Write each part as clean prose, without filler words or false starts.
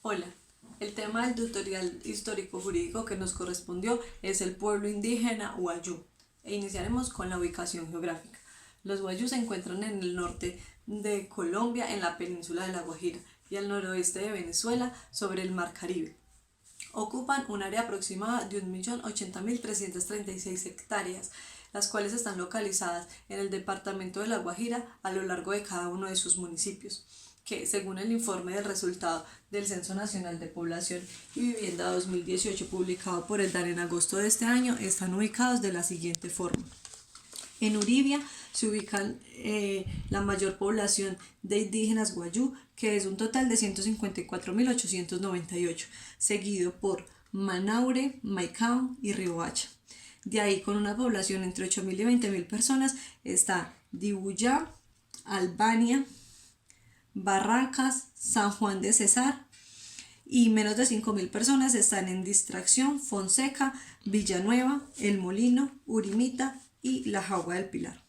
Hola, el tema del tutorial histórico-jurídico que nos correspondió es el pueblo indígena Wayuu e iniciaremos con la ubicación geográfica. Los Wayuu se encuentran en el norte de Colombia, en la península de La Guajira, y al noroeste de Venezuela, sobre el Mar Caribe. Ocupan un área aproximada de 1.080.336 hectáreas, las cuales están localizadas en el departamento de La Guajira a lo largo de cada uno de sus municipios, que, según el informe del resultado del Censo Nacional de Población y Vivienda 2018 publicado por el DANE en agosto de este año, están ubicados de la siguiente forma. En Uribia se ubican la mayor población de indígenas Wayuu, que es un total de 154.898, seguido por Manaure, Maicao y Riohacha. De ahí, con una población entre 8.000 y 20.000 personas, está Dibuyá, Albania, Barrancas, San Juan de Cesar, y menos de 5.000 personas están en Distracción, Fonseca, Villanueva, El Molino, Urimita y La Jagua del Pilar.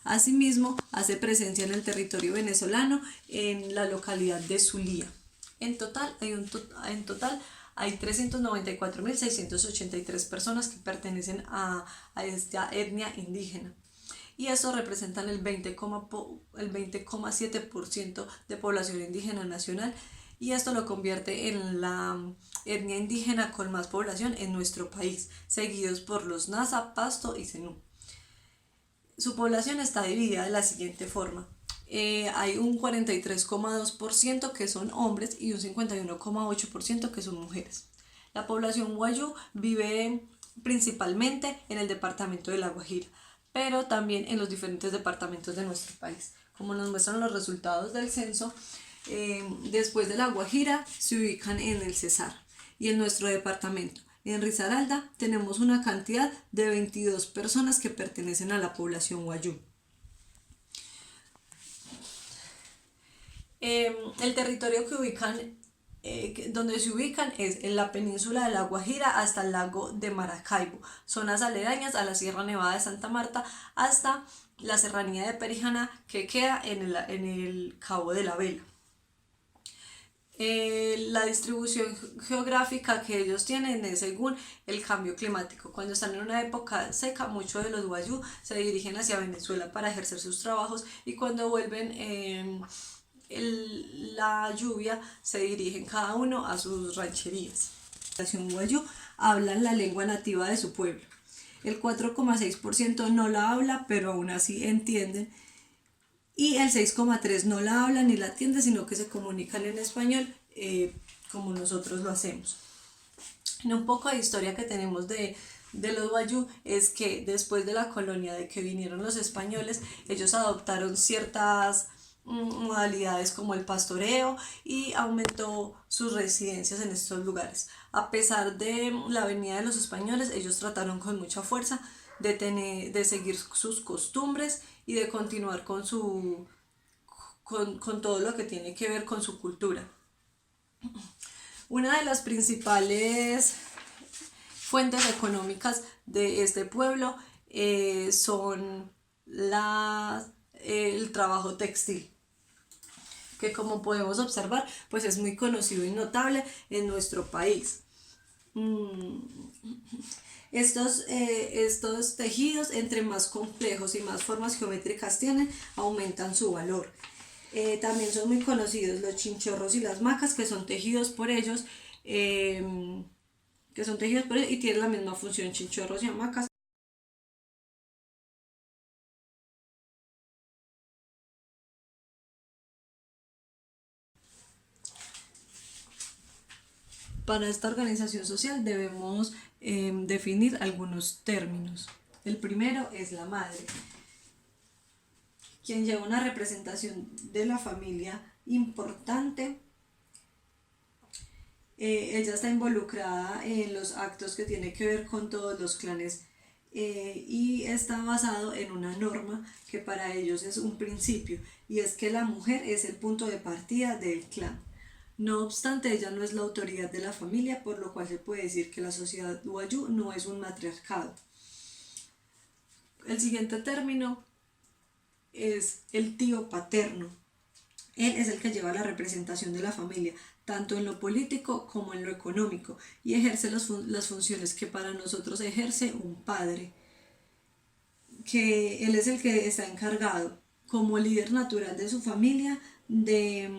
Asimismo, hace presencia en el territorio venezolano en la localidad de Zulia. En total hay 394.683 personas que pertenecen a esta etnia indígena. Y eso representan el 20,7% de población indígena nacional, y esto lo convierte en la etnia indígena con más población en nuestro país, seguidos por los Nasa, Pasto y Zenú. Su población está dividida de la siguiente forma. Hay un 43,2% que son hombres y un 51,8% que son mujeres. La población Wayuu vive principalmente en el departamento de La Guajira, pero también en los diferentes departamentos de nuestro país. Como nos muestran los resultados del censo, después de La Guajira se ubican en el Cesar y en nuestro departamento. En Risaralda tenemos una cantidad de 22 personas que pertenecen a la población Wayuu. El territorio donde se ubican es en la península de La Guajira hasta el lago de Maracaibo, zonas aledañas a la Sierra Nevada de Santa Marta, hasta la serranía de Perijana, que queda en el Cabo de la Vela. La distribución geográfica que ellos tienen es según el cambio climático. Cuando están en una época seca, muchos de los Wayuu se dirigen hacia Venezuela para ejercer sus trabajos, y cuando vuelven la lluvia, se dirigen cada uno a sus rancherías. La población Wayuu hablan la lengua nativa de su pueblo. el 4,6% no la habla, pero aún así entienden, y el 6,3% no la habla ni la entiende, sino que se comunican en español como nosotros lo hacemos. En un poco de historia que tenemos de los wayuu es que después de la colonia, de que vinieron los españoles, ellos adoptaron ciertas modalidades como el pastoreo y aumentó sus residencias en estos lugares. A pesar de la venida de los españoles, ellos trataron con mucha fuerza de seguir sus costumbres y de continuar con todo lo que tiene que ver con su cultura. Una de las principales fuentes económicas de este pueblo son el trabajo textil, que como podemos observar, pues es muy conocido y notable en nuestro país. Estos tejidos, entre más complejos y más formas geométricas tienen, aumentan su valor. También son muy conocidos los chinchorros y las macas, que son tejidos por ellos, y tienen la misma función, chinchorros y hamacas. Para esta organización social debemos definir algunos términos. El primero es la madre, quien lleva una representación de la familia importante. Ella está involucrada en los actos que tienen que ver con todos los clanes y está basado en una norma que para ellos es un principio, y es que la mujer es el punto de partida del clan. No obstante, ella no es la autoridad de la familia, por lo cual se puede decir que la sociedad wayuu no es un matriarcado. El siguiente término es el tío paterno. Él es el que lleva la representación de la familia, tanto en lo político como en lo económico, y ejerce las funciones que para nosotros ejerce un padre, que él es el que está encargado, como líder natural de su familia, de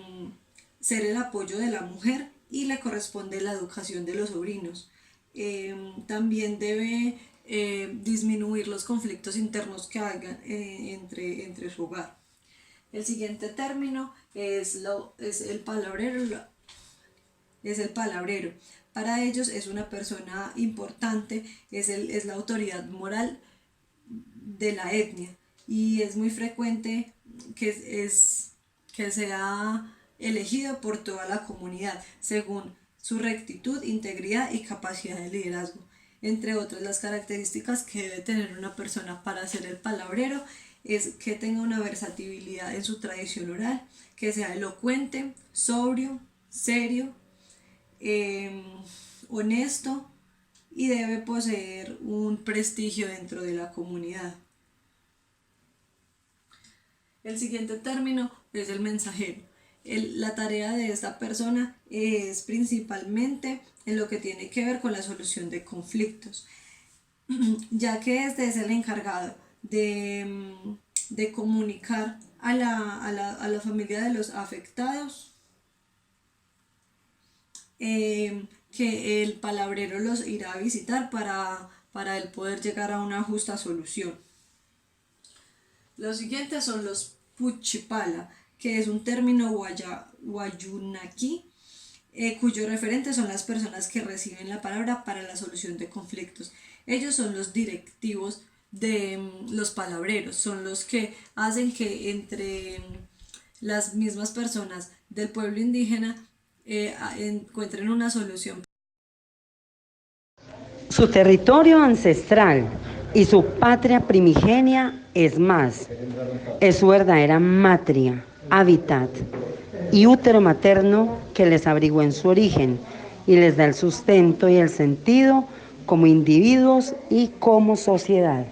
ser el apoyo de la mujer, y le corresponde la educación de los sobrinos. También debe disminuir los conflictos internos que hagan entre su hogar. El siguiente término es el palabrero. Para ellos es una persona importante, es la autoridad moral de la etnia, y es muy frecuente que sea elegido por toda la comunidad según su rectitud, integridad y capacidad de liderazgo. Entre otras, las características que debe tener una persona para ser el palabrero es que tenga una versatilidad en su tradición oral, que sea elocuente, sobrio, serio, honesto, y debe poseer un prestigio dentro de la comunidad. El siguiente término es el mensajero. La tarea de esta persona es principalmente en lo que tiene que ver con la solución de conflictos, ya que este es el encargado de comunicar a la familia de los afectados, que el palabrero los irá a visitar para él poder llegar a una justa solución. Los siguientes son los puchipala, que es un término wayuunaki, cuyo referente son las personas que reciben la palabra para la solución de conflictos. Ellos son los directivos de los palabreros, son los que hacen que entre las mismas personas del pueblo indígena encuentren una solución. Su territorio ancestral y su patria primigenia es más, es su verdadera matria, hábitat y útero materno que les abrigó en su origen y les da el sustento y el sentido como individuos y como sociedad.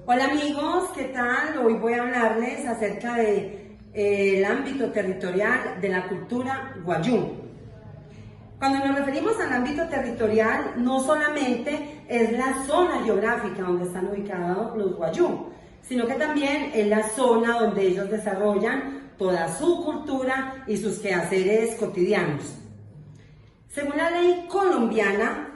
Hola amigos, ¿qué tal? Hoy voy a hablarles acerca del ámbito territorial de la cultura wayuu. Cuando nos referimos al ámbito territorial, no solamente es la zona geográfica donde están ubicados los wayuu, sino que también es la zona donde ellos desarrollan toda su cultura y sus quehaceres cotidianos. Según la ley colombiana,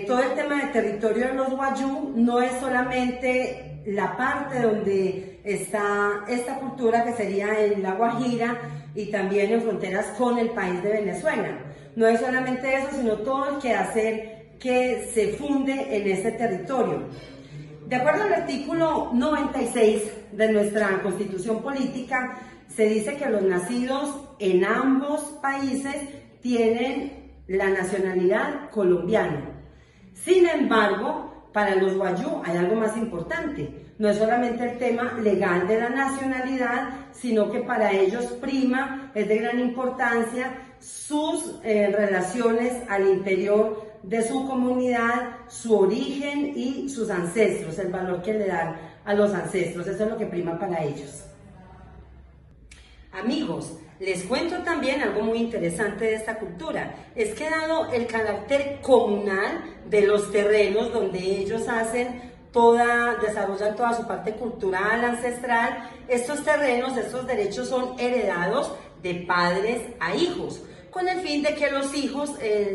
todo el tema de territorio de los wayú no es solamente la parte donde está esta cultura, que sería en La Guajira y también en fronteras con el país de Venezuela. No es solamente eso, sino todo el quehacer que se funde en ese territorio. De acuerdo al artículo 96 de nuestra Constitución Política, se dice que los nacidos en ambos países tienen la nacionalidad colombiana. Sin embargo, para los wayú hay algo más importante. No es solamente el tema legal de la nacionalidad, sino que para ellos prima, es de gran importancia, sus relaciones al interior de su comunidad, su origen y sus ancestros, el valor que le dan a los ancestros. Eso es lo que prima para ellos. Amigos, les cuento también algo muy interesante de esta cultura. Es que dado el carácter comunal de los terrenos donde ellos desarrollan toda su parte cultural, ancestral, estos terrenos, estos derechos son heredados de padres a hijos, con el fin de que los hijos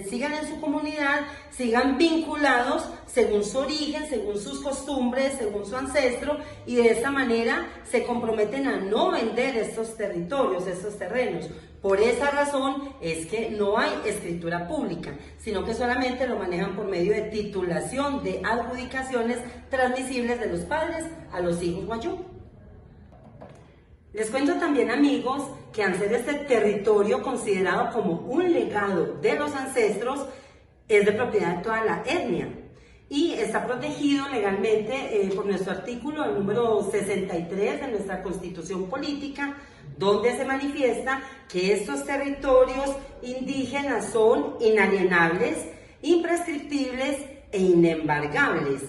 sigan en su comunidad, sigan vinculados según su origen, según sus costumbres, según su ancestro, y de esta manera se comprometen a no vender estos territorios, estos terrenos. Por esa razón es que no hay escritura pública, sino que solamente lo manejan por medio de titulación de adjudicaciones transmisibles de los padres a los hijos wayú. Les cuento también, amigos, que al ser este territorio considerado como un legado de los ancestros, es de propiedad de toda la etnia y está protegido legalmente por nuestro artículo, el número 63 de nuestra Constitución Política, donde se manifiesta que estos territorios indígenas son inalienables, imprescriptibles e inembargables.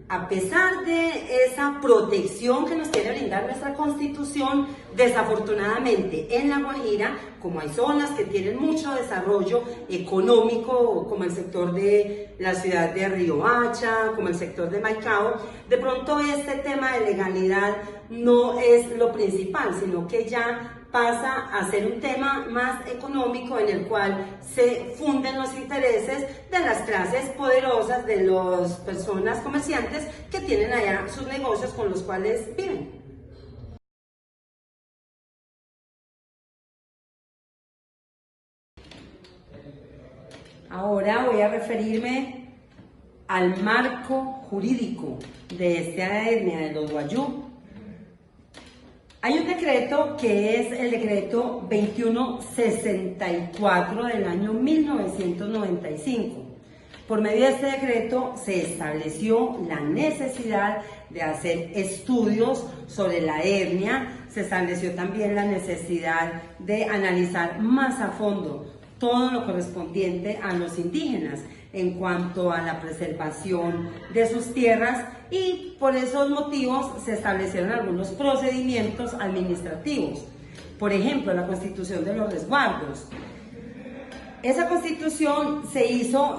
A pesar de esa protección que nos quiere brindar nuestra Constitución, desafortunadamente en La Guajira, como hay zonas que tienen mucho desarrollo económico, como el sector de la ciudad de Riohacha, como el sector de Maicao, de pronto este tema de legalidad no es lo principal, sino que ya pasa a ser un tema más económico en el cual se funden los intereses de las clases poderosas, de las personas comerciantes que tienen allá sus negocios con los cuales viven. Ahora voy a referirme al marco jurídico de esta etnia de los wayú. Hay un decreto que es el decreto 2164 del año 1995. Por medio de este decreto se estableció la necesidad de hacer estudios sobre la etnia, se estableció también la necesidad de analizar más a fondo todo lo correspondiente a los indígenas en cuanto a la preservación de sus tierras, y por esos motivos se establecieron algunos procedimientos administrativos. Por ejemplo, la constitución de los resguardos. Esa constitución se hizo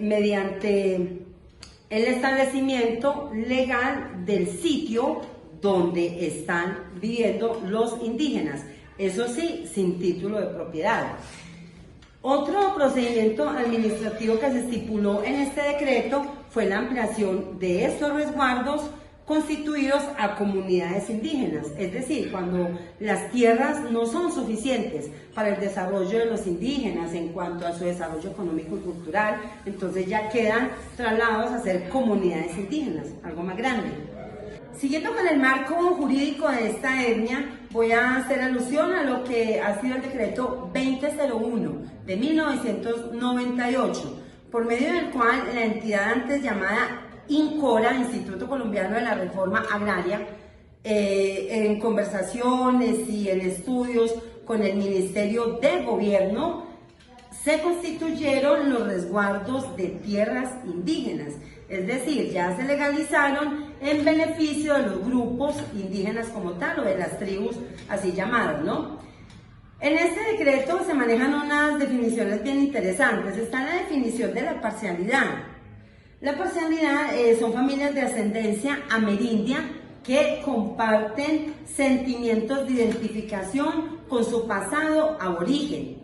mediante el establecimiento legal del sitio donde están viviendo los indígenas, eso sí, sin título de propiedad. Otro procedimiento administrativo que se estipuló en este decreto fue la ampliación de estos resguardos constituidos a comunidades indígenas, es decir, cuando las tierras no son suficientes para el desarrollo de los indígenas en cuanto a su desarrollo económico y cultural, entonces ya quedan trasladados a ser comunidades indígenas, algo más grande. Siguiendo con el marco jurídico de esta etnia, voy a hacer alusión a lo que ha sido el decreto 2001 de 1998, por medio del cual la entidad antes llamada INCORA, Instituto Colombiano de la Reforma Agraria, en conversaciones y en estudios con el Ministerio de Gobierno, se constituyeron los resguardos de tierras indígenas, es decir, ya se legalizaron en beneficio de los grupos indígenas como tal, o de las tribus así llamadas, ¿no? En este decreto se manejan unas definiciones bien interesantes. Está la definición de la parcialidad. La parcialidad son familias de ascendencia amerindia que comparten sentimientos de identificación con su pasado aborigen.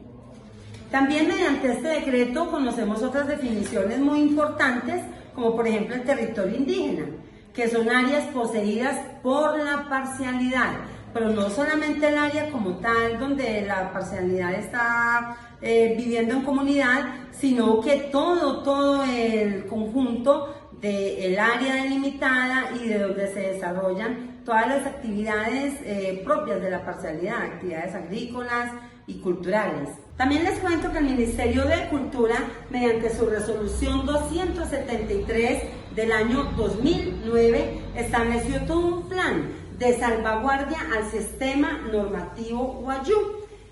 También mediante este decreto conocemos otras definiciones muy importantes, como por ejemplo el territorio indígena, que son áreas poseídas por la parcialidad, pero no solamente el área como tal, donde la parcialidad está viviendo en comunidad, sino que todo el conjunto del área delimitada y de donde se desarrollan todas las actividades propias de la parcialidad, actividades agrícolas y culturales. También les cuento que el Ministerio de Cultura, mediante su resolución 273 del año 2009, estableció todo un plan de salvaguardia al sistema normativo wayú,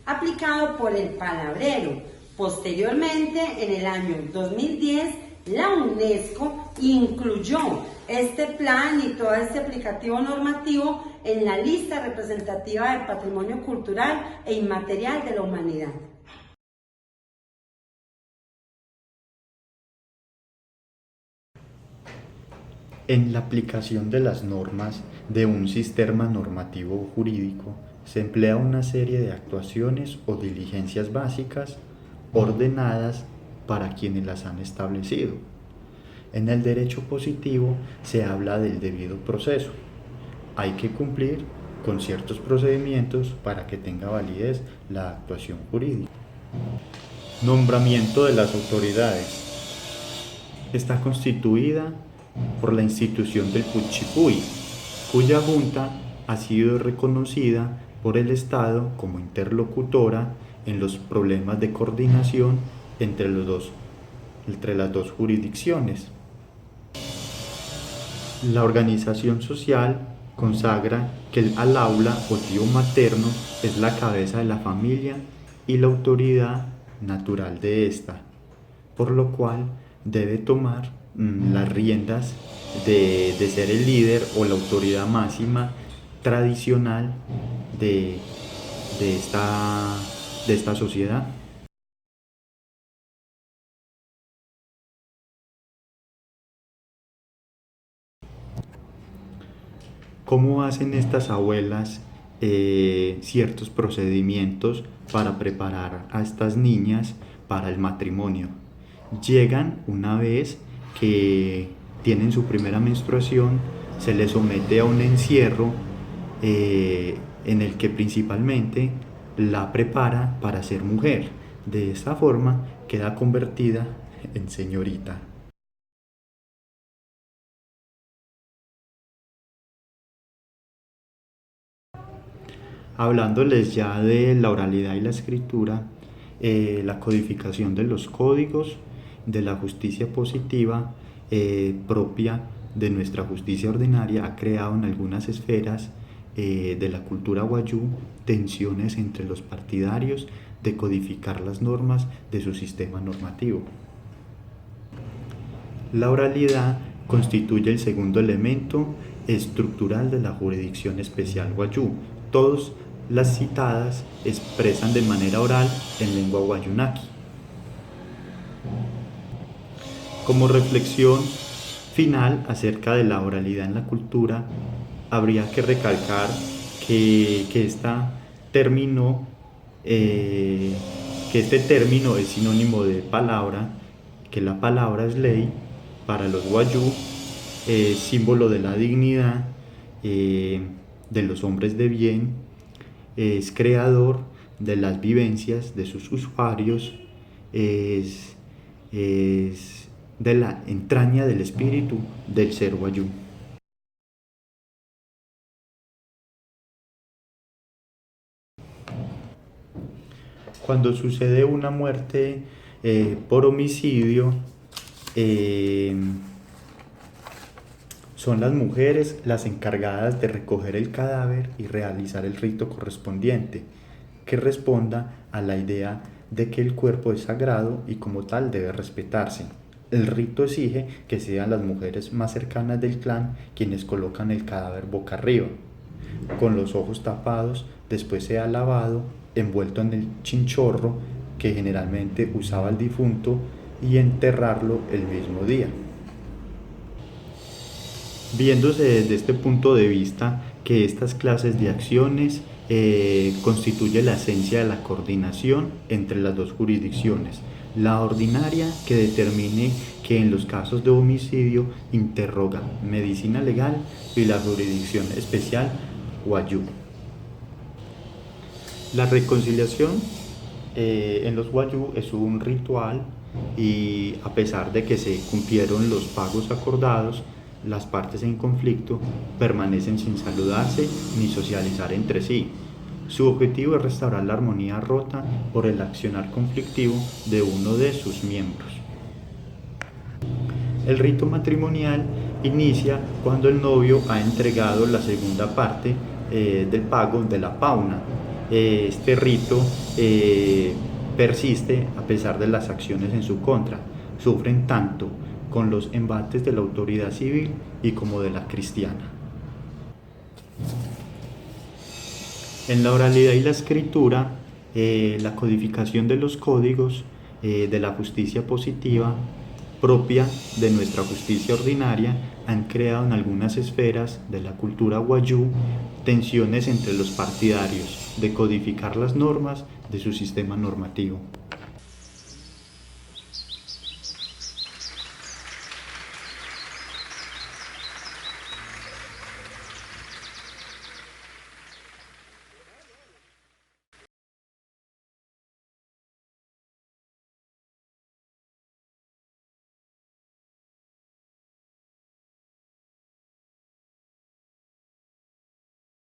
aplicado por el Palabrero. Posteriormente, en el año 2010, la UNESCO incluyó este plan y todo este aplicativo normativo en la lista representativa del patrimonio cultural e inmaterial de la humanidad. En la aplicación de las normas de un sistema normativo jurídico se emplea una serie de actuaciones o diligencias básicas ordenadas para quienes las han establecido. En el derecho positivo se habla del debido proceso. Hay que cumplir con ciertos procedimientos para que tenga validez la actuación jurídica. Nombramiento de las autoridades. Está constituida por la institución del Puchipuy, cuya junta ha sido reconocida por el Estado como interlocutora en los problemas de coordinación entre las dos jurisdicciones. La organización social consagra que el alaula o tío materno es la cabeza de la familia y la autoridad natural de esta, por lo cual debe tomar las riendas de ser el líder o la autoridad máxima tradicional de esta sociedad. ¿Cómo hacen estas abuelas ciertos procedimientos para preparar a estas niñas para el matrimonio? Llegan una vez que tienen su primera menstruación, se les somete a un encierro en el que principalmente la prepara para ser mujer. De esta forma queda convertida en señorita. Hablándoles ya de la oralidad y la escritura, la codificación de los códigos, de la justicia positiva propia de nuestra justicia ordinaria ha creado en algunas esferas de la cultura wayú tensiones entre los partidarios de codificar las normas de su sistema normativo. La oralidad constituye el segundo elemento estructural de la jurisdicción especial wayú. Todas las citadas expresan de manera oral en lengua wayunaki. Como reflexión final acerca de la oralidad en la cultura, habría que recalcar que este término es sinónimo de palabra, que la palabra es ley para los wayú, símbolo de la dignidad de los hombres de bien, es creador de las vivencias de sus usuarios, es de la entraña del espíritu del ser wayú. Cuando sucede una muerte por homicidio, son las mujeres las encargadas de recoger el cadáver y realizar el rito correspondiente, que responda a la idea de que el cuerpo es sagrado y como tal debe respetarse. El rito exige que sean las mujeres más cercanas del clan quienes colocan el cadáver boca arriba, con los ojos tapados, después sea lavado, envuelto en el chinchorro que generalmente usaba el difunto y enterrarlo el mismo día. Viéndose desde este punto de vista que estas clases de acciones constituye la esencia de la coordinación entre las dos jurisdicciones. La ordinaria, que determine que en los casos de homicidio interroga medicina legal, y la jurisdicción especial Wayuu. La reconciliación en los Wayuu es un ritual y a pesar de que se cumplieron los pagos acordados, las partes en conflicto permanecen sin saludarse ni socializar entre sí. Su objetivo es restaurar la armonía rota por el accionar conflictivo de uno de sus miembros. El rito matrimonial inicia cuando el novio ha entregado la segunda parte del pago de la pauna. Este rito persiste a pesar de las acciones en su contra. Sufren tanto con los embates de la autoridad civil y como de la cristiana. En la oralidad y la escritura, la codificación de los códigos de la justicia positiva propia de nuestra justicia ordinaria han creado en algunas esferas de la cultura Wayuu tensiones entre los partidarios de codificar las normas de su sistema normativo.